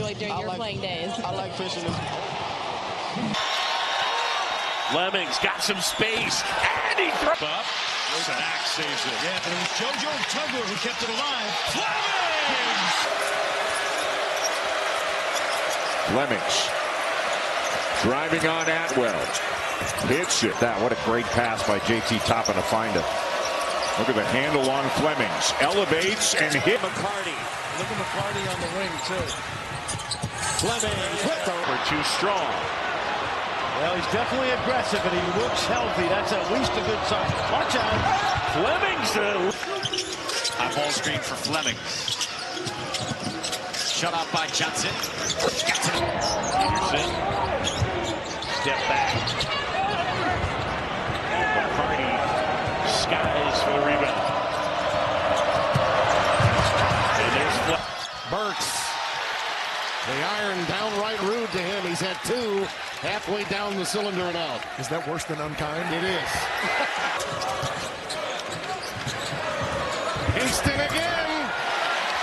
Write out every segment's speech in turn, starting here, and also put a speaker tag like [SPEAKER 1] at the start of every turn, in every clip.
[SPEAKER 1] enjoyed during your playing days?
[SPEAKER 2] I like fishing.
[SPEAKER 3] Flemings got some space, and he throws up.
[SPEAKER 4] Sanak saves it.
[SPEAKER 5] Yeah, and it was JoJo Tugler who kept it alive.
[SPEAKER 6] Flemings driving on Atwell. Hits it. What a great pass by JT Toppin to find him. Look at the handle on Flemings. Elevates and hit McCarty.
[SPEAKER 5] Look at McCarty on the ring, too.
[SPEAKER 6] Flemings over too strong.
[SPEAKER 5] Well, he's definitely aggressive, and he looks healthy. That's at least a good sign. Watch out.
[SPEAKER 3] Flemings.
[SPEAKER 4] High ball screen for Flemings. Shut out by Johnson.
[SPEAKER 3] Peterson. Step back. McCarty skies for the rebound. And there's
[SPEAKER 2] Burks. The iron downright rude to him. He's had two halfway down the cylinder and out.
[SPEAKER 7] Is that worse than unkind?
[SPEAKER 2] It is. Kingston again.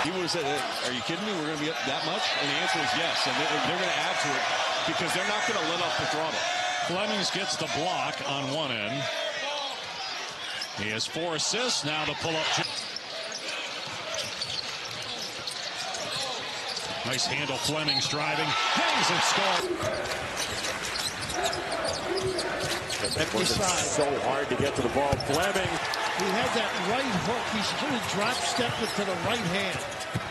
[SPEAKER 5] He would have said, are you kidding me? We're going to be up that much? And the answer is yes. And they're going to add to it because they're not going to let off the throttle.
[SPEAKER 4] Flemings gets the block on one end. He has 4 assists. Now the pull-up. Nice handle. Flemings driving. Hangs and scores.
[SPEAKER 6] So hard to get to the ball. Fleming.
[SPEAKER 5] He had that right hook. He should have drop stepped it to the right hand.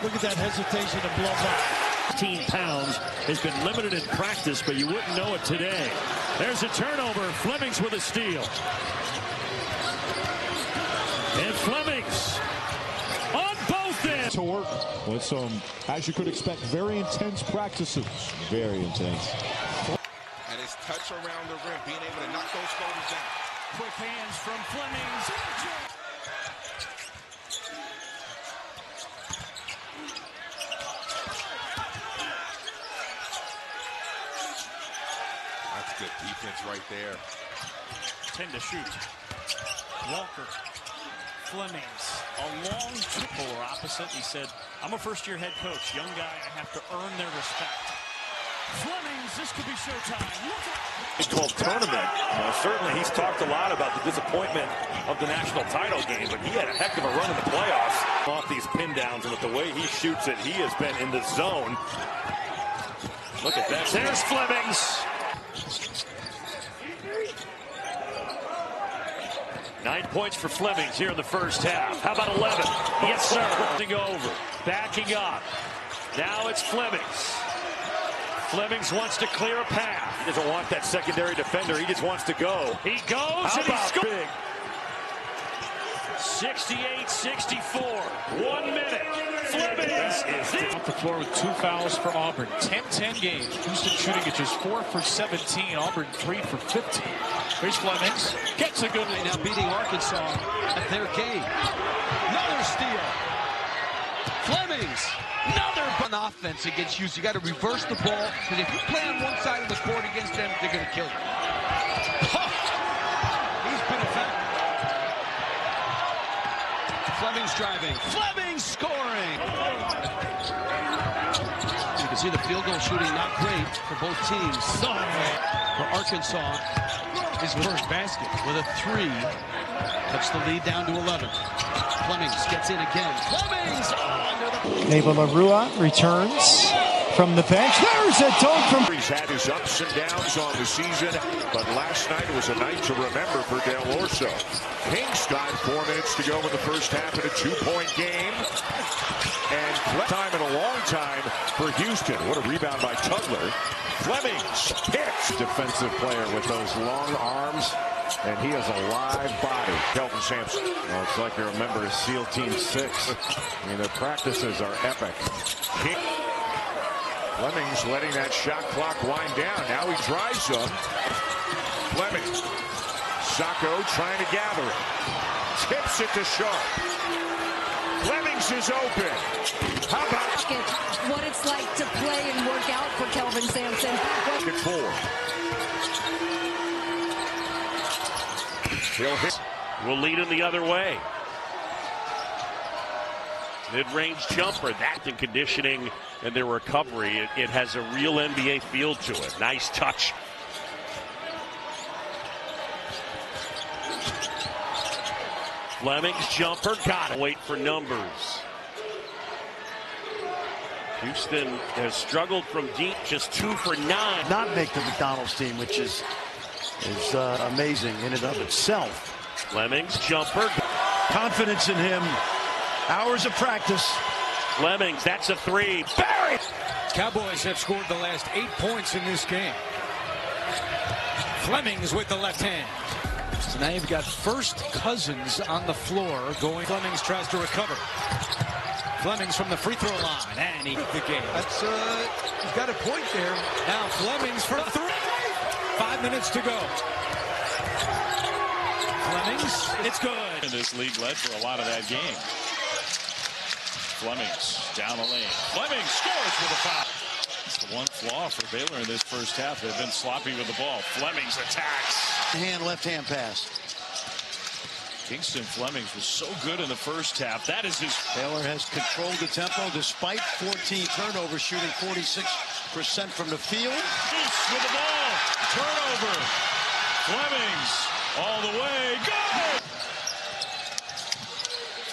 [SPEAKER 5] Look at that hesitation to blow up.
[SPEAKER 3] 15 pounds, has been limited in practice, but you wouldn't know it today. There's a turnover. Flemings with a steal. And Flemings on both ends.
[SPEAKER 7] To work with some, as you could expect, very intense practices. Very intense.
[SPEAKER 8] And his touch around the rim, being able to knock those shoulders down.
[SPEAKER 3] Quick hands from Flemings.
[SPEAKER 8] That's good defense right there.
[SPEAKER 3] 10 to shoot. Walker. Flemings. A long polar opposite. He said, I'm a first-year head coach. Young guy, I have to earn their respect. Flemings, this could be showtime.
[SPEAKER 9] It's called tournament. Certainly he's talked a lot about the disappointment of the national title game, but he had a heck of a run in the playoffs off these pin downs, and with the way he shoots it, he has been in the zone. Look at that.
[SPEAKER 3] There's Flemings. 9 points for Flemings here in the first half. How about 11? Yes, sir. Over. Backing up. Now it's Flemings. Flemings wants to clear a path.
[SPEAKER 9] He doesn't want that secondary defender. He just wants to go.
[SPEAKER 3] He goes
[SPEAKER 9] How
[SPEAKER 3] and he
[SPEAKER 9] about
[SPEAKER 3] scores.
[SPEAKER 9] big?
[SPEAKER 3] 68-64. 1 minute. Flemings is
[SPEAKER 4] Off the floor with 2 fouls for Auburn. 10-10 game. Houston shooting at just 4 for 17. Auburn 3 for 15. Here's Flemings. Gets a good lead.
[SPEAKER 5] Now beating Arkansas at their game. Another steal. Flemings. Another offense against Houston. You got to reverse the ball, because if you play on one side of the court against them, they're going to kill you. He's been effective. Flemings driving. Flemings scoring. You can see the field goal shooting not great for both teams. For Arkansas, his first basket with a 3. Cuts the lead down to 11. Flemings gets in again. Flemings under the...
[SPEAKER 10] Neva Larua returns from the bench. There's a dunk from...
[SPEAKER 6] He's had his ups and downs on the season, but last night was a night to remember for Del Orso. Kingston, 4 minutes to go in the first half in a 2-point game. And time in a long time for Houston. What a rebound by Tugler. Flemings hits. Defensive player with those long arms, and he has a live body. Kelvin Sampson.
[SPEAKER 7] Well, it's like you're a member of SEAL Team 6. I mean, their practices are epic.
[SPEAKER 6] Flemings letting that shot clock wind down. Now he drives them. Flemings. Sacco trying to gather it. Tips it to Sharp. Flemings is open. How about
[SPEAKER 1] what it's like to play and work out for Kelvin Sampson?
[SPEAKER 6] it 4? He'll hit.
[SPEAKER 3] Will lead him the other way.
[SPEAKER 11] Mid-range jumper, that in conditioning and their recovery. It has a real NBA feel to it. Nice touch. Flemings jumper, got it. Wait for numbers. Houston has struggled from deep, just 2 for 9.
[SPEAKER 12] Not make the McDonald's team, which is amazing in and of itself.
[SPEAKER 11] Flemings jumper.
[SPEAKER 12] Confidence in him. Hours of practice.
[SPEAKER 11] Flemings, that's a 3. Barry!
[SPEAKER 10] Cowboys have scored the last 8 points in this game. Flemings with the left hand. So now you've got first Cousins on the floor going. Flemings tries to recover. Flemings from the free throw line, and he the game.
[SPEAKER 12] That's he's got a point there.
[SPEAKER 10] Now Flemings for 3. 5 minutes to go. Flemings, it's good.
[SPEAKER 4] And this league led for a lot of that game. Flemings down the lane. Flemings scores with a foul. It's the one flaw for Baylor in this first half. They've been sloppy with the ball. Flemings attacks.
[SPEAKER 12] Left hand pass.
[SPEAKER 4] Kingston Flemings was so good in the first half. That is his.
[SPEAKER 12] Baylor has controlled the tempo despite 14 turnovers, shooting 46% from the field.
[SPEAKER 4] With the ball. Turnover. Flemings all the way. Go!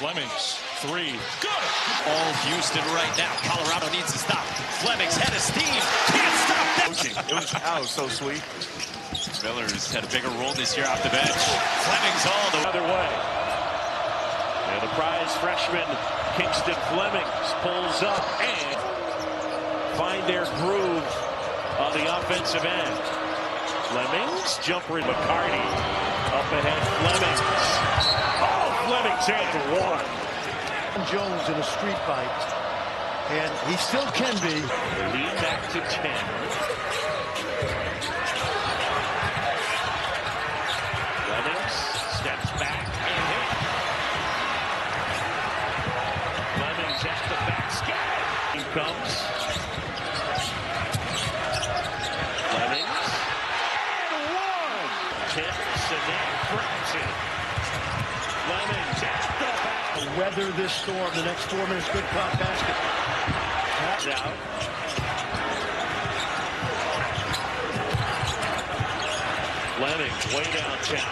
[SPEAKER 4] Flemings, 3. Good.
[SPEAKER 13] All Houston right now. Colorado needs to stop. Flemings head of steam. Can't stop that.
[SPEAKER 9] That was so sweet.
[SPEAKER 13] Miller's had a bigger role this year off the bench. Flemings all the
[SPEAKER 11] Other way. And the prize freshman, Kingston Flemings, pulls up and find their groove on the offensive end. Flemings, jumper in McCarty. Up ahead, Flemings. Oh, Flemings and 1.
[SPEAKER 12] Jones in a street fight, and he still can be.
[SPEAKER 11] The lead back to 10. Flemings steps back and hit. Flemings at the basket. He comes. Flemings. And 1. Tip, Sinek, Bronson. Flemings at the basket.
[SPEAKER 12] Weather this storm the next 4 minutes. Good pop basket.
[SPEAKER 11] Out. Flemings way downtown.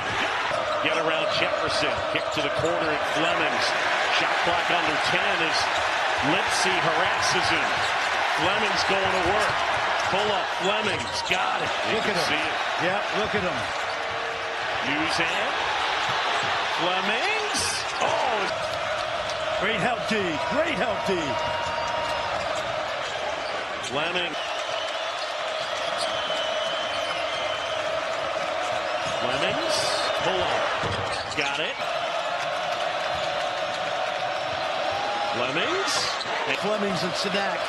[SPEAKER 11] Get around Jefferson. Kick to the corner at Flemings. Shot clock under 10 as Lipsy harasses him. Flemings going to work. Pull up. Flemings got it.
[SPEAKER 12] Look at him.
[SPEAKER 11] See it.
[SPEAKER 12] Yep, look at him.
[SPEAKER 11] Use hand. Flemings. Oh.
[SPEAKER 12] Great help, D. Great help, D.
[SPEAKER 11] Fleming. Flemings. Pull up. Got it. Flemings.
[SPEAKER 12] Flemings and Sinek.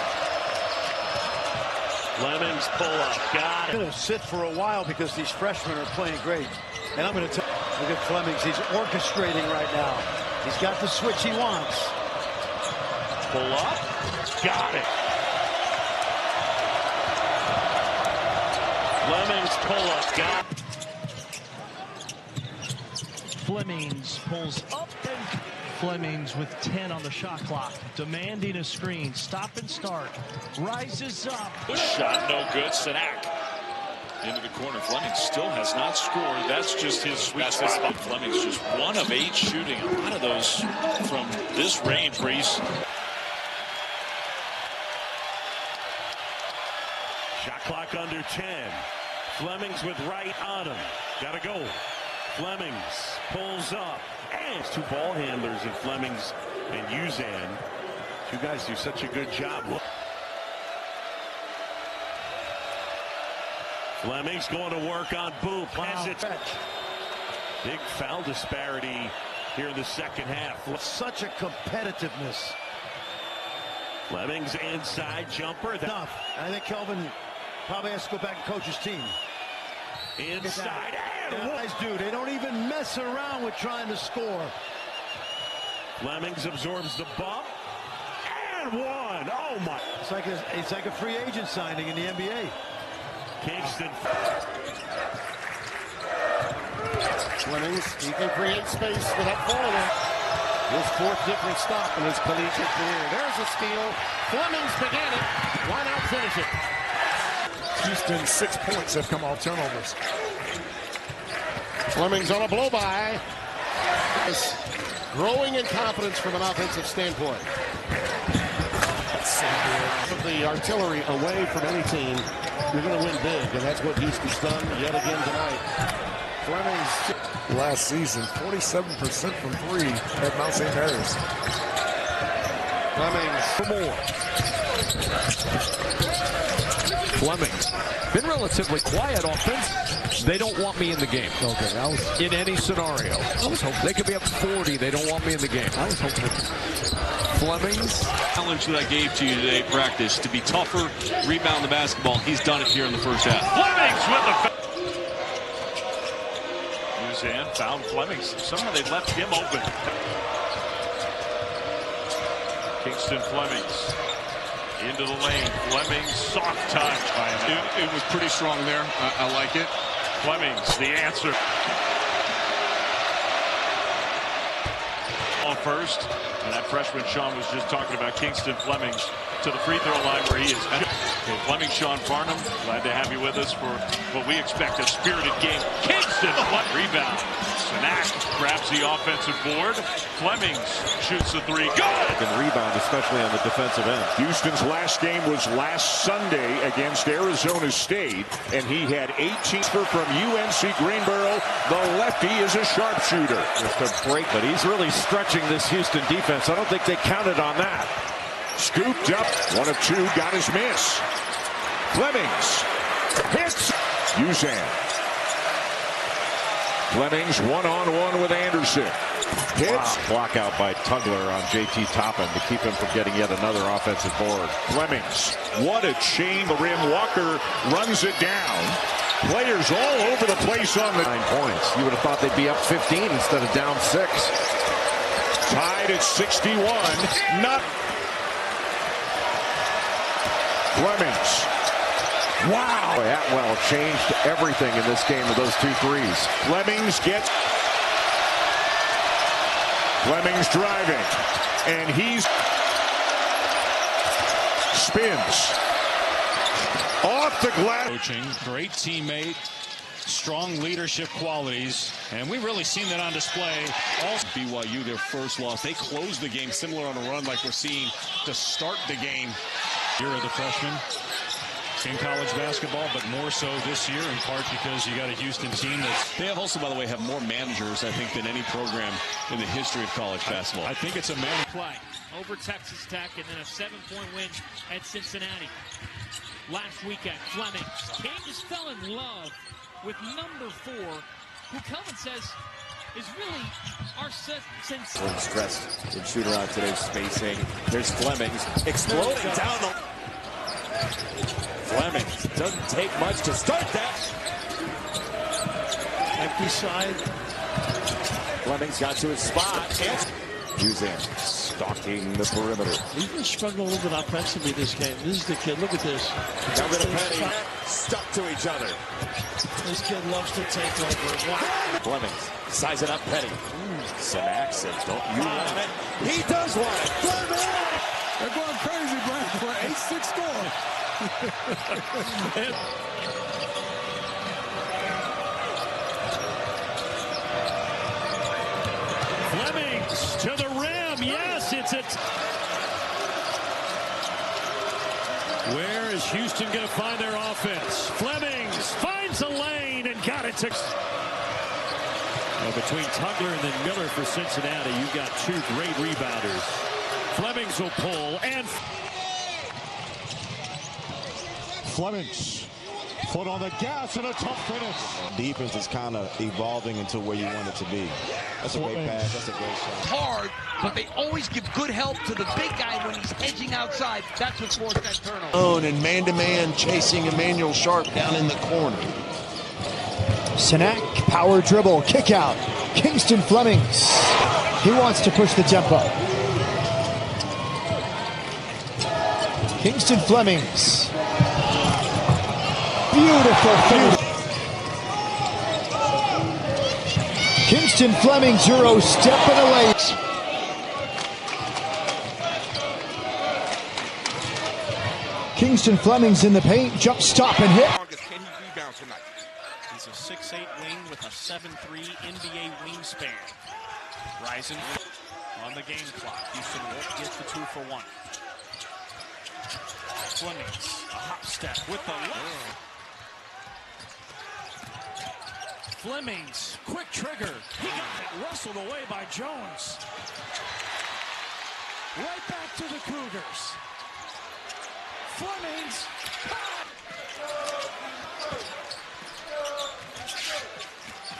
[SPEAKER 11] Flemings pull up. Got it.
[SPEAKER 12] Going to sit for a while because these freshmen are playing great. And I'm going to tell you, look at Flemings. He's orchestrating right now. He's got the switch he wants.
[SPEAKER 11] Pull up. Got it. Flemings pull up. Got it.
[SPEAKER 10] Flemings pulls up and Flemings with 10 on the shot clock, demanding a screen. Stop and start. Rises up.
[SPEAKER 4] Shot no good. Sinek into the corner. Flemings still has not scored. That's just his sweet spot. Flemings just 1 of 8 shooting. A lot of those from this range where he's.
[SPEAKER 11] Shot clock under 10. Flemings with right on him. Gotta go. Flemings pulls up. And it's 2 ball handlers in Flemings and Uzan. 2 guys do such a good job. Flemings going to work on Boop.
[SPEAKER 12] Wow.
[SPEAKER 11] Big foul disparity here in the second half.
[SPEAKER 12] Such a competitiveness.
[SPEAKER 11] Flemings inside jumper.
[SPEAKER 12] Enough. I think Kelvin probably has to go back and coach his team.
[SPEAKER 11] Inside.
[SPEAKER 12] And guys do. They don't even mess around with trying to score.
[SPEAKER 11] Flemings absorbs the bump. And 1. Oh, my.
[SPEAKER 12] It's like a free agent signing in the NBA.
[SPEAKER 11] Kingston.
[SPEAKER 2] Flemings, he can create space for that forward. His fourth different stop in his collegiate career. There's a steal. Flemings began it. Why not finish it?
[SPEAKER 14] Houston 6 points have come off turnovers.
[SPEAKER 2] Flemings on a blow-by. Growing in confidence from an offensive standpoint. The artillery away from any team, you're going to win big, and that's what Houston's done yet again tonight. Flemings
[SPEAKER 14] last season, 47% from three at Mount St. Mary's.
[SPEAKER 2] Flemings for more.
[SPEAKER 15] Flemings been relatively quiet offense. They don't want me in the game.
[SPEAKER 14] Okay,
[SPEAKER 15] in any scenario.
[SPEAKER 14] I was hoping
[SPEAKER 15] they could be up 40. They don't want me in the game.
[SPEAKER 14] I was hoping.
[SPEAKER 15] Flemings.
[SPEAKER 4] Challenge that I gave to you today, practice, to be tougher, rebound the basketball. He's done it here in the first half.
[SPEAKER 11] Flemings with the Suzanne found Flemings. Somehow they left him open. Kingston Flemings into the lane. Flemings soft touch by him.
[SPEAKER 4] It was pretty strong there. I like it.
[SPEAKER 11] Flemings the answer. First, and that freshman Sean was just talking about, Kingston Flemings, to the free throw line where he is. Okay, Fleming, Sean Farnham, glad to have you with us for what we expect a spirited game. Kingston rebound. Sanak grabs the offensive board. Flemings shoots the three. Good!
[SPEAKER 6] And rebound, especially on the defensive end. Houston's last game was last Sunday against Arizona State, and he had 18 from UNC Greenboro. The lefty is a sharpshooter.
[SPEAKER 15] Just a break, but he's really stretching this Houston defense. I don't think they counted on that.
[SPEAKER 6] Scooped up. 1 of 2, got his miss. Flemings hits. Uzan. Flemings one-on-one with Anderson. Hits.
[SPEAKER 15] Wow. Block out by Tugler on JT Toppin to keep him from getting yet another offensive board.
[SPEAKER 6] Flemings. What a chain. The rim. Walker runs it down. Players all over the place on the
[SPEAKER 15] 9 points. You would have thought they'd be up 15 instead of down 6.
[SPEAKER 6] Tied at 61. Not Flemings. Wow.
[SPEAKER 15] Boy, Atwell changed everything in this game with those 2 threes.
[SPEAKER 6] Flemings gets. Flemings driving. And he's spins. Off the glass.
[SPEAKER 3] Coaching, great teammate, strong leadership qualities, and we've really seen that on display. Also,
[SPEAKER 4] BYU, their first loss. They closed the game similar on a run like we're seeing to start the game.
[SPEAKER 3] Year of the freshman in college basketball, but more so this year in part because you got a Houston team that's...
[SPEAKER 4] They have also, by the way, have more managers, I think, than any program in the history of college basketball.
[SPEAKER 3] I think it's a man
[SPEAKER 16] play over Texas Tech and then a 7-point win at Cincinnati. Last weekend, Flemings. Kansas fell in love with number 4, who Kelvin says is really our sense.
[SPEAKER 17] Stressed in shooter out today, spacing. There's Flemings exploding down the. Flemings doesn't take much to start that.
[SPEAKER 12] Empty side.
[SPEAKER 17] Flemings got to his spot. Uzan stalking the perimeter.
[SPEAKER 12] He's been struggling a little bit offensively this game. This is the kid. Look at this.
[SPEAKER 17] Got rid of Petty. Stuck to each other.
[SPEAKER 12] This kid loves to take over. Wow.
[SPEAKER 17] Flemings sizing up Petty. Sanak says, "Don't you want it?" He does want it. Flemings!
[SPEAKER 14] They're going crazy, Brian, for an 8-6 score.
[SPEAKER 3] Flemings to the rim. Yes, it's it. Where is Houston going to find their offense? Flemings finds a lane and got it to... between Tugler and then Miller for Cincinnati, you've got 2 great rebounders. Flemings will pull and...
[SPEAKER 7] Flemings, foot on the gas and a tough finish.
[SPEAKER 18] Defense is kind of evolving into where you want it to be. That's a great pass. That's a great shot.
[SPEAKER 19] Hard, but they always give good help to the big guy when he's edging outside. That's what forced that turnover.
[SPEAKER 20] And man-to-man chasing Emmanuel Sharp down in the corner.
[SPEAKER 21] Sanak, power dribble, kick out. Kingston Flemings. He wants to push the tempo. Kingston Flemings. Beautiful finish. Kingston Flemings, Euro step and a late. Kingston Flemings in the paint, jump, stop, and hit.
[SPEAKER 3] Can he rebound tonight? He's a 6'8" wing with a 7'3" NBA wingspan. Rising on the game clock. Houston won't get the 2 for 1. Flemings, a hop step with the left. Flemings, quick trigger. He got it wrestled away by Jones. Right back to the Cougars. Flemings.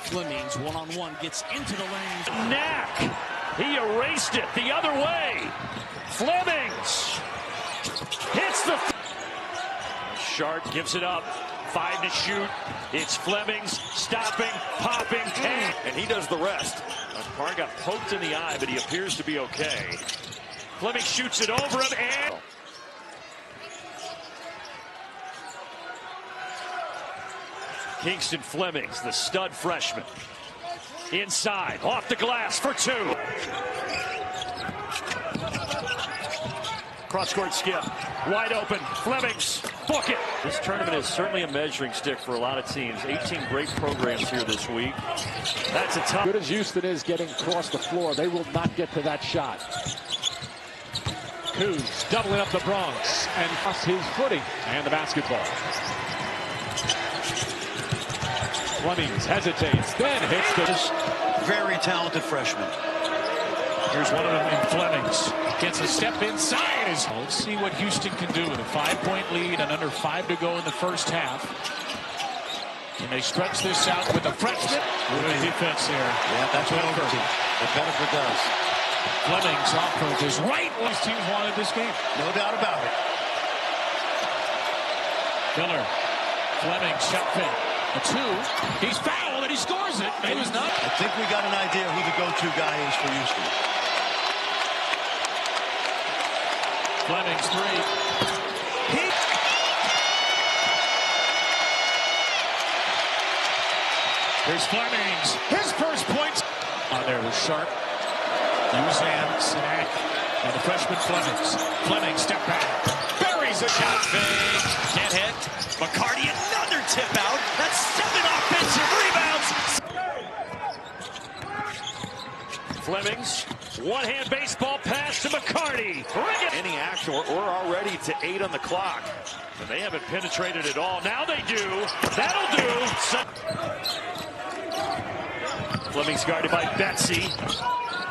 [SPEAKER 3] Flemings one-on-one gets into the lane.
[SPEAKER 11] Knack. He erased it the other way. Flemings hits the. Sharp gives it up. 5 to shoot. It's Flemings stopping, popping, and he does the rest. Parr got poked in the eye, but he appears to be okay. Flemings shoots it over him and. Kingston Flemings, the stud freshman. Inside, off the glass for 2. Cross-court skip, wide open, Flemings, book it. This tournament is certainly a measuring stick for a lot of teams. 18 great programs here this week. That's a tough.
[SPEAKER 8] Good as Houston is getting across the floor, they will not get to that shot. Coos doubling up the Bronx and lost his footing and the basketball. Flemings hesitates, then hits this.
[SPEAKER 12] Very talented freshman.
[SPEAKER 10] Here's one of them in Flemings. Gets a step inside. Let's see what Houston can do with a 5-point lead and under 5 to go in the first half. Can they stretch this out with a freshman? Good defense there.
[SPEAKER 12] Yeah, that's what Benefit does.
[SPEAKER 10] Flemings off of his right. These teams wanted this game.
[SPEAKER 12] No doubt about it.
[SPEAKER 10] Miller. Flemings shot fake. A 2. He's fouled and he scores it. He was not.
[SPEAKER 12] I think we got an idea who the go-to guy is for Houston.
[SPEAKER 10] Flemings 3. Here's Flemings. His first points. On there was Sharp. Uzan, Sinak, and the freshman Flemings. Flemings step back. Buries a shot. Fake. Can't hit. McCarty another tip out. That's 7 offensive rebounds.
[SPEAKER 11] Flemings, one-hand baseball pass to McCarty. Bring it. Any action, we're already to 8 on the clock. And they haven't penetrated at all. Now they do. That'll do. Flemings guarded by Betsy.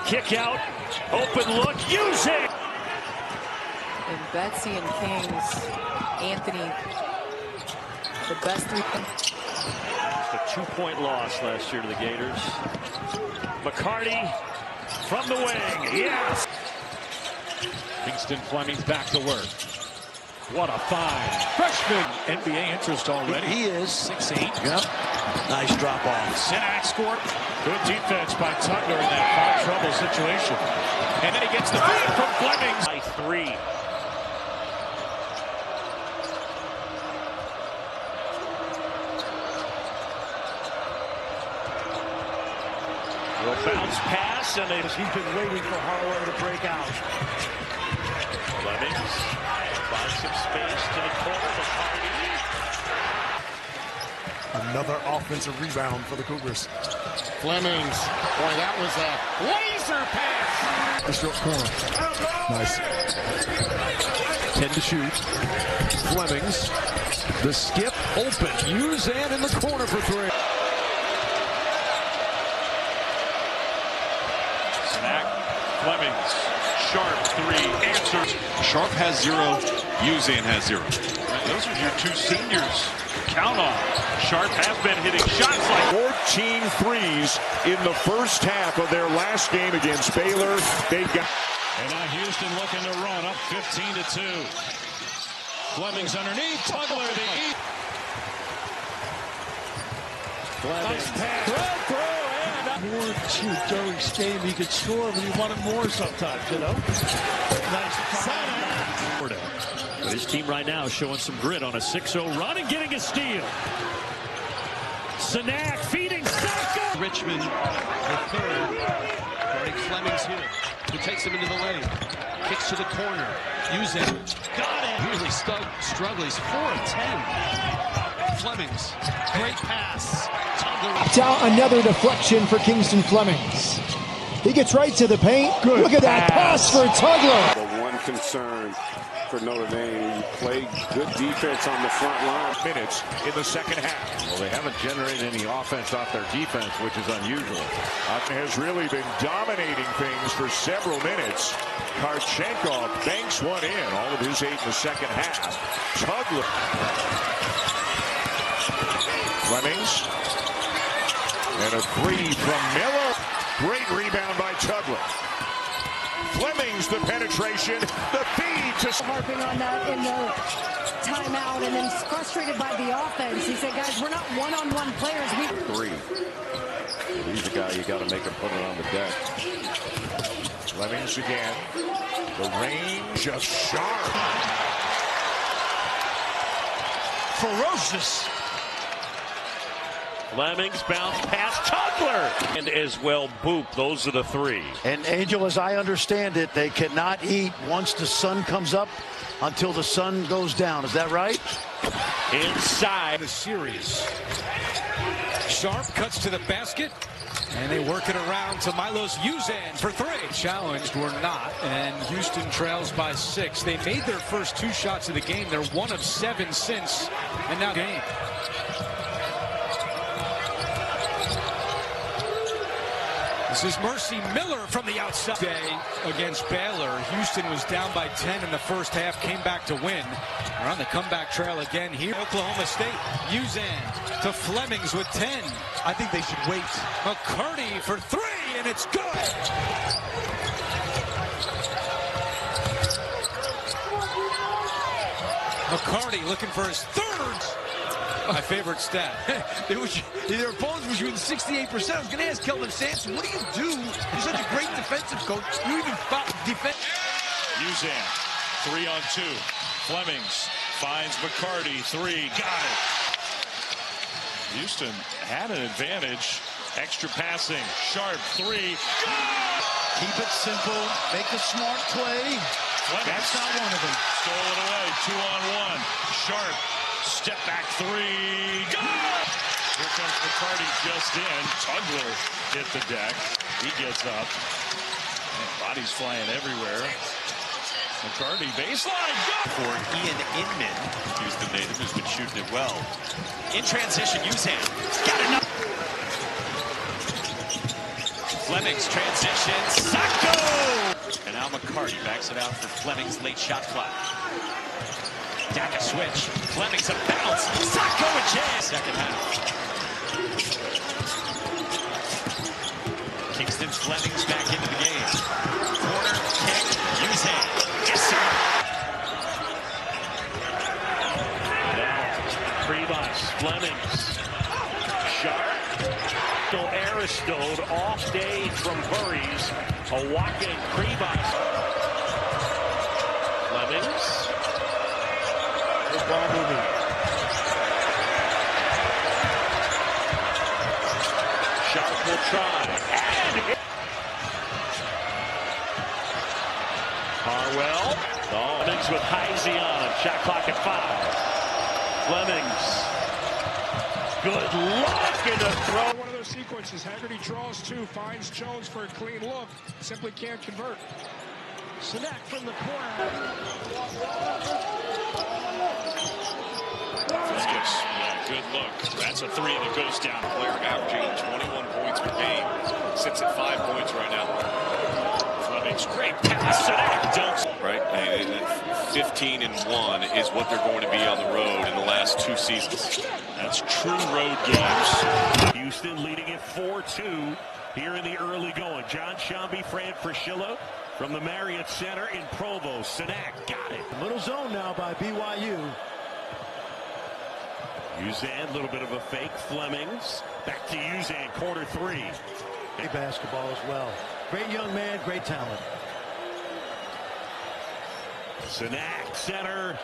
[SPEAKER 11] Kick out. Open look. Use it.
[SPEAKER 22] And Betsy and Kings. Anthony. The best 3-point.
[SPEAKER 11] A 2-point loss last year to the Gators. McCarty from the wing. Yes.
[SPEAKER 8] Kingston Flemings back to work. What a find. Freshman. NBA interest already.
[SPEAKER 12] He is.
[SPEAKER 10] 6'8".
[SPEAKER 12] Yep. Nice drop off.
[SPEAKER 10] Sinak scored. Good defense by Tugler in that foul trouble situation. And then he gets the feed from Flemings.
[SPEAKER 11] By 3. Bounce pass, and he's
[SPEAKER 12] been waiting for Harlow to break out.
[SPEAKER 11] Flemings finds some space to the corner.
[SPEAKER 14] Another offensive rebound for the Cougars.
[SPEAKER 2] Flemings. Boy, that was a laser pass.
[SPEAKER 14] The short corner. Nice.
[SPEAKER 8] 10 to shoot. Flemings. The skip open. Uzan in the corner for 3.
[SPEAKER 4] Flemings, Sharp 3, answers. Sharp has 0, Uzan has 0. Those are your 2 seniors. Count on. Sharp has been hitting shots like
[SPEAKER 6] 14 threes in the first half of their last game against Baylor. They've got.
[SPEAKER 10] And now Houston looking to run up 15 to 2. Flemings underneath. Tugler the eat. Flemings. Nice throw.
[SPEAKER 12] More to Durham's game. He could score, but he wanted more sometimes, you know? Nice.
[SPEAKER 11] But his team right now is showing some grit on a 6-0 run and getting a steal. Sinak feeding Saka.
[SPEAKER 5] Richmond, the third. Guarding Flemings here. Who takes him into the lane. Kicks to the corner. Uzan. Got it. Really struggling. He's 4 of 10. Flemings, great pass.
[SPEAKER 21] Down another deflection for Kingston Flemings. He gets right to the paint. Good. Look at that pass for Tugler.
[SPEAKER 1] The one concern for Notre Dame, you play good defense on the front line.
[SPEAKER 6] Minutes in the second half.
[SPEAKER 15] Well, they haven't generated any offense off their defense, which is unusual.
[SPEAKER 6] Has really been dominating things for several minutes. Karchenkov banks one in, all of his 8 in the second half. Tugler. Flemings. And a 3 from Miller. Great rebound by Tugler. Flemings, the penetration, the feed to...
[SPEAKER 9] Harping on that in the timeout and then frustrated by the offense. He said, guys, we're not one-on-one players.
[SPEAKER 15] 3. He's the guy you got to make him put it on the deck.
[SPEAKER 6] Flemings again. The range of Sharp.
[SPEAKER 10] Ferocious.
[SPEAKER 11] Flemings bounce past Tugler. And as well, Boop. Those are the 3.
[SPEAKER 12] And Angel, as I understand it, they cannot eat once the sun comes up until the sun goes down. Is that right?
[SPEAKER 11] Inside
[SPEAKER 10] the series. Sharp cuts to the basket. And they work it around to Milos Uzan for 3. Challenged or not. And Houston trails by 6. They made their first 2 shots of the game. They're 1 of 7 since. And now game. This is Mercy Miller from the outside. Day against Baylor. Houston was down by 10 in the first half, came back to win. We're on the comeback trail again here. Oklahoma State. Uzan to Flemings with 10. I think they should wait. McCarty for 3, and it's good. McCarty looking for his 3rd. My favorite stat.
[SPEAKER 19] Their opponents was shooting 68%. I was going to ask Kelvin Sampson, what do you do? You're such a great defensive coach. You even defend.
[SPEAKER 4] Uzan, 3 on 2. Flemings finds McCarty, 3. Got it. Houston had an advantage. Extra passing. Sharp, 3.
[SPEAKER 12] Keep it simple. Make the smart play.
[SPEAKER 4] Flemings.
[SPEAKER 12] That's not one of them.
[SPEAKER 4] Stole it away. 2 on 1. Sharp. Step back 3. Go! Here comes McCarty just in. Tugler hit the deck. He gets up. And bodies flying everywhere. McCarty baseline. Go!
[SPEAKER 13] For Ian Inman, Houston native, who's been shooting it well. In transition, Uzan. Got enough. Flemings transition. Sacco! And now McCarty backs it out for Flemings' late shot clock. Daka switch. Flemings a bounce. Sacco and Jay. Second half. Kingston Flemings back into the game. Corner kick. Uzan. Yes, sir.
[SPEAKER 11] Now, Kribas, Flemings. Sharp. Aristode off day from Burries. A walk-in Kribas. Flemings. Sharp will try. And Harwell. Flemings with Heisey on him. Shot clock at 5. Flemings. Good luck in the throw.
[SPEAKER 14] One of those sequences. Haggerty draws 2, finds Jones for a clean look. Simply can't convert.
[SPEAKER 9] Sinek from the corner.
[SPEAKER 4] Yeah, good look. That's a 3 that goes down. Player averaging 21 points per game. Sits at 5 points right now. Flemings, great pass. Dunks.
[SPEAKER 23] Right? 15 and 1 is what they're going to be on the road in the last 2 seasons.
[SPEAKER 4] That's true road games.
[SPEAKER 11] Houston leading it 4-2 here in the early going. John Shambi, Fran Fraschilla from the Marriott Center in Provo. Sinek got it.
[SPEAKER 12] Little zone now by BYU.
[SPEAKER 11] Uzan, a little bit of a fake. Flemings. Back to Uzan, corner 3.
[SPEAKER 12] Great basketball as well. Great young man, great talent.
[SPEAKER 11] Sinek, center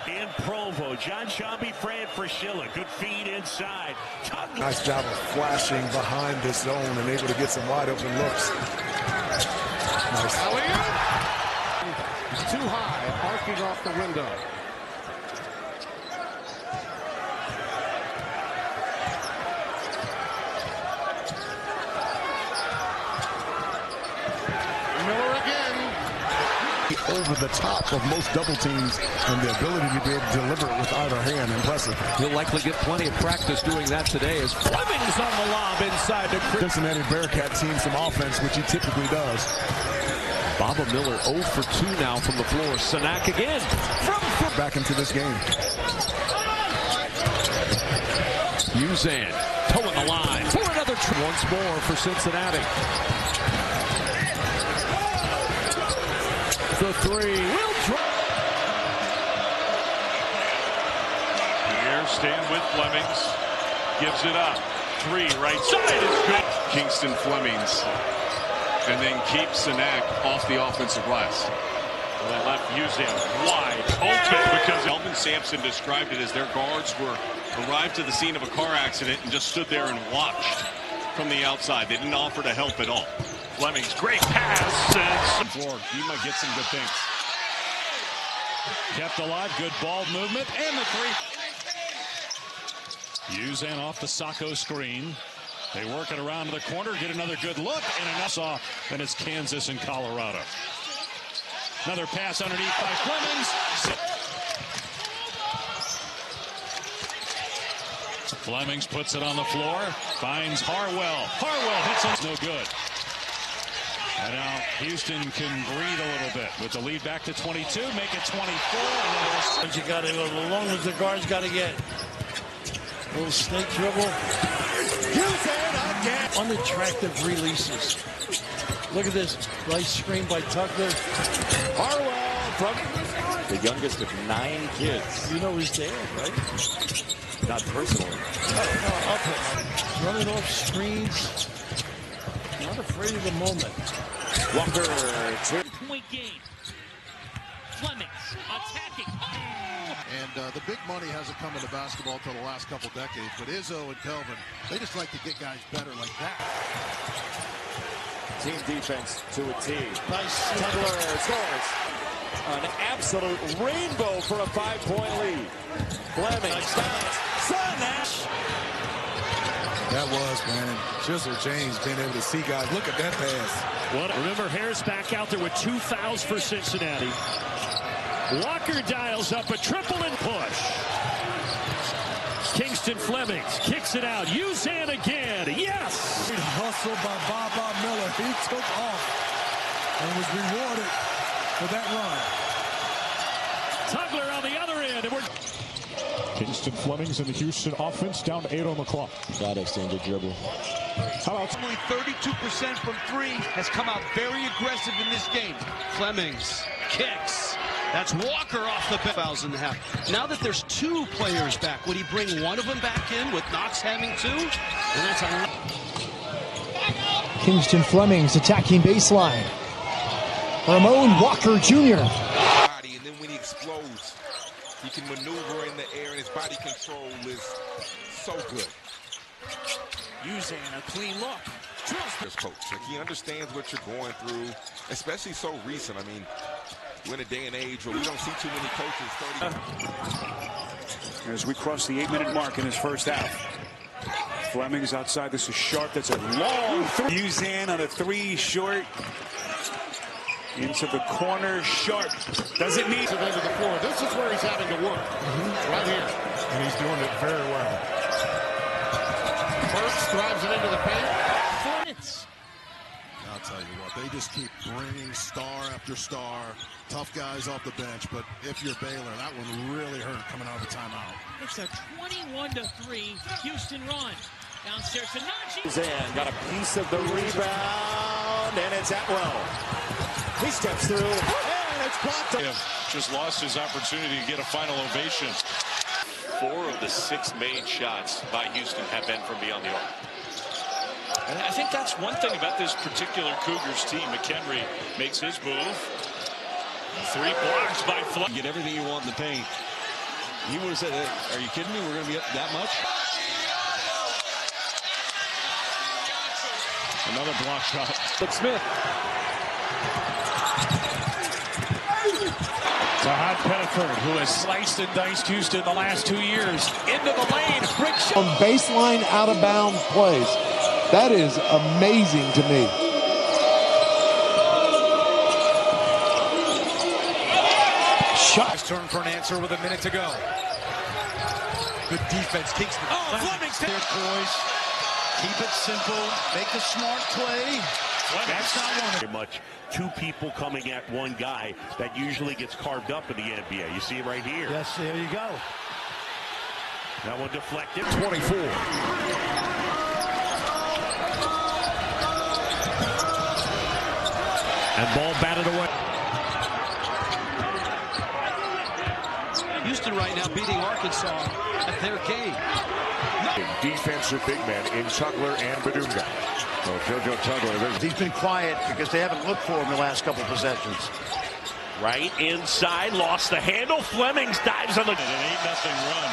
[SPEAKER 11] in Provo. John Shambi, Fran Fraschilla. Good feed inside. Tugler.
[SPEAKER 14] Nice job of flashing behind this zone and able to get some wide open looks. Nice.
[SPEAKER 2] Too high, arcing off the window. Miller again.
[SPEAKER 7] Over the top of most double teams, and the ability to be able to deliver it with either hand, impressive.
[SPEAKER 8] He'll likely get plenty of practice doing that today as Flemings on the lob inside the
[SPEAKER 7] Cincinnati Bearcat team some offense, which he typically does.
[SPEAKER 8] Baba Miller 0 for 2 now from the floor. Sanak again.
[SPEAKER 7] Back into this game.
[SPEAKER 8] Uzan towing the line for another once more for Cincinnati. The three will drop.
[SPEAKER 4] Here, stand with Flemings. Gives it up. Three, right side is good.
[SPEAKER 23] Kingston Flemings. And then keep Sanak off the offensive glass.
[SPEAKER 4] Well, they left Uzan wide open because Elvin Sampson described it as their guards arrived to the scene of a car accident and just stood there and watched from the outside. They didn't offer to help at all. Flemings, great pass. And
[SPEAKER 10] floor. You might get some good things. Kept alive, good ball movement, and the three. Uzan off the Sacco screen. They work it around to the corner, get another good look, and enough off. Then it's Kansas and Colorado. Another pass underneath by Flemings. Flemings puts it on the floor, finds Harwell. Harwell hits him. No good. And now Houston can breathe a little bit with the lead back to 22, make it 24. And
[SPEAKER 12] you got to go as long as the guards got to get. A little snake dribble. Houston again. Unattractive releases. Look at this. Nice screen by Tucker.
[SPEAKER 16] Harwell from the youngest of 9 kids.
[SPEAKER 12] You know his dad, right?
[SPEAKER 16] Not personally.
[SPEAKER 12] Running off screens. Not afraid of the moment.
[SPEAKER 16] Walker,
[SPEAKER 17] 2-point game. Flemings attacking.
[SPEAKER 7] And the big money hasn't come into basketball until the last couple decades. But Izzo and Kelvin, they just like to get guys better like that.
[SPEAKER 16] Team defense to a T.
[SPEAKER 12] Nice.
[SPEAKER 16] Tugler scores. An absolute rainbow for a 5-point lead. Fleming stops. Sanak.
[SPEAKER 7] That was, man. Jizzle James being able to see guys. Look at that pass.
[SPEAKER 10] Remember, Harris back out there with 2 fouls for Cincinnati. Walker dials up a triple and push. Kingston Flemings kicks it out. Uzan again. Yes!
[SPEAKER 7] Hustle by Baba Miller. He took off and was rewarded for that run.
[SPEAKER 10] Tugler on the other end. And
[SPEAKER 14] Kingston Flemings and the Houston offense down to 8 on the clock.
[SPEAKER 18] Got to extend your dribble.
[SPEAKER 5] How about only 32% from 3 has come out very aggressive in this game. Flemings kicks. That's Walker off the fouls in the half. Now that there's 2 players back, would he bring one of them back in with Knox having 2? And that's
[SPEAKER 21] Kingston Flemings attacking baseline. Ramon Walker Jr.
[SPEAKER 24] And then when he explodes, he can maneuver in the air, and his body control is so good.
[SPEAKER 3] Using a clean look.
[SPEAKER 24] This coach, like, he understands what you're going through, especially so recent. I mean, we're in a day and age where we don't see too many coaches 30.
[SPEAKER 25] As we cross the 8-minute mark in his first half. Flemings outside. This is Sharp. That's a long three. Uzan on a 3 short. Into the corner. Sharp doesn't need
[SPEAKER 2] to go to the floor. This is where he's having to work. Right here.
[SPEAKER 7] And he's doing it very well.
[SPEAKER 2] Burks drives it into the paint.
[SPEAKER 7] I'll tell you what, they just keep bringing star after star, tough guys off the bench. But if you're Baylor, that one really hurt coming out of the timeout.
[SPEAKER 17] It's a 21-3 Houston run. Downstairs to Najee.
[SPEAKER 16] Zan got a piece of the rebound, and it's Atwell. He steps through, and it's blocked.
[SPEAKER 4] Just lost his opportunity to get a final ovation.
[SPEAKER 23] 4 of the 6 made shots by Houston have been from beyond the arc.
[SPEAKER 4] And I think that's one thing about this particular Cougars team. McHenry makes his move. 3 blocks by Fleming.
[SPEAKER 5] Get everything you want in the paint. He would have said, are you kidding me? We're going to be up that much?
[SPEAKER 10] Another block shot.
[SPEAKER 8] But Smith.
[SPEAKER 10] To Hot Pettiford, who has sliced and diced Houston the last 2 years. Into the lane. Brick shot.
[SPEAKER 1] On baseline, out of bounds plays. That is amazing to me.
[SPEAKER 8] Shot. Turn for an answer with a minute to go. Good defense, Kingston.
[SPEAKER 5] Oh, Flemings. There, boys. Keep it simple. Make a smart play.
[SPEAKER 11] That's not one much. Two people coming at one guy that usually gets carved up in the NBA. You see it right here.
[SPEAKER 12] Yes, there you go.
[SPEAKER 11] That one deflected.
[SPEAKER 8] 24.
[SPEAKER 11] And ball batted away.
[SPEAKER 5] Houston right now beating Arkansas at their game.
[SPEAKER 8] Defensive big man in Tugler and Badunga. So JoJo Tugler,
[SPEAKER 12] he's been quiet because they haven't looked for him the last couple possessions.
[SPEAKER 11] Right inside, lost the handle. Flemings dives on the...
[SPEAKER 4] An 8-0 run.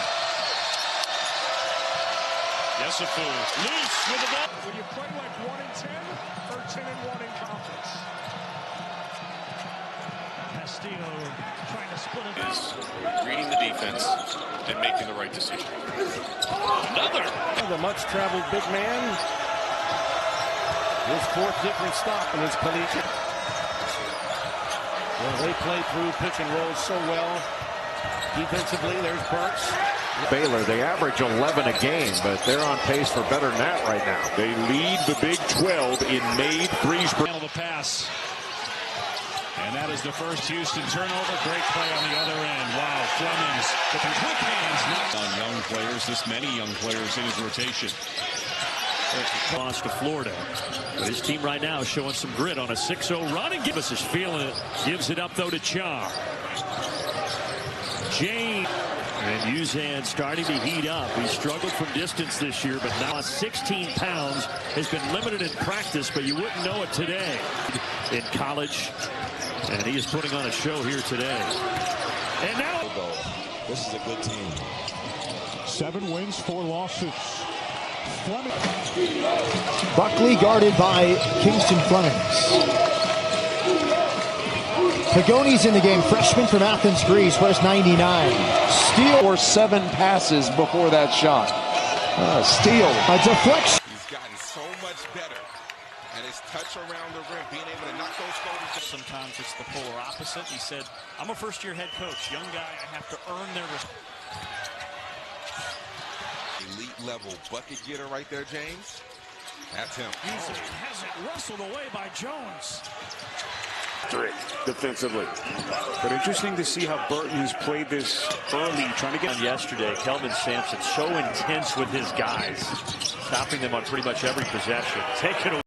[SPEAKER 4] Yesufu loose with the ball.
[SPEAKER 14] When you play like 1-10 or 10-1 in conference.
[SPEAKER 17] Castillo trying to split it.
[SPEAKER 23] Reading the defense and making the right decision.
[SPEAKER 11] Another.
[SPEAKER 2] The much-traveled big man. His fourth different stop in his collegiate. Well, they play through pick and roll so well. Defensively, there's Burks.
[SPEAKER 8] Baylor, they average 11 a game, but they're on pace for better than that right now.
[SPEAKER 25] They lead the Big 12 in made threes.
[SPEAKER 10] The pass. And that is the first Houston turnover. Great play on the other end. Wow, Flemings with the quick hands.
[SPEAKER 4] On young players, this many young players in his rotation.
[SPEAKER 3] Lost to Florida. But his team right now is showing some grit on a 6-0 run, and Gibbs is feeling it. Gives it up, though, to Char. James. And Uzan starting to heat up. He struggled from distance this year, but now 16 pounds, has been limited in practice, but you wouldn't know it today in college. And he is putting on a show here today. And now...
[SPEAKER 18] This is a good team.
[SPEAKER 14] 7 wins, 4 losses.
[SPEAKER 21] Buckley guarded by Kingston Flemings. Pagoni's in the game, freshman from Athens, Greece, wears 99. Steal.
[SPEAKER 1] Or 7 passes before that shot. Steal. A deflection.
[SPEAKER 24] He's gotten so much better at his touch around the rim, being able to knock those shoulders.
[SPEAKER 3] Sometimes it's the polar opposite. He said, I'm a first-year head coach. Young guy, I have to earn their respect.
[SPEAKER 24] Elite level bucket getter right there, James. That's him.
[SPEAKER 3] Usually has it wrestled away by Jones.
[SPEAKER 25] Defensively. But interesting to see how Burton has played this early, trying to get...
[SPEAKER 3] Yesterday, Kelvin Sampson so intense with his guys, stopping them on pretty much every possession. Taking away.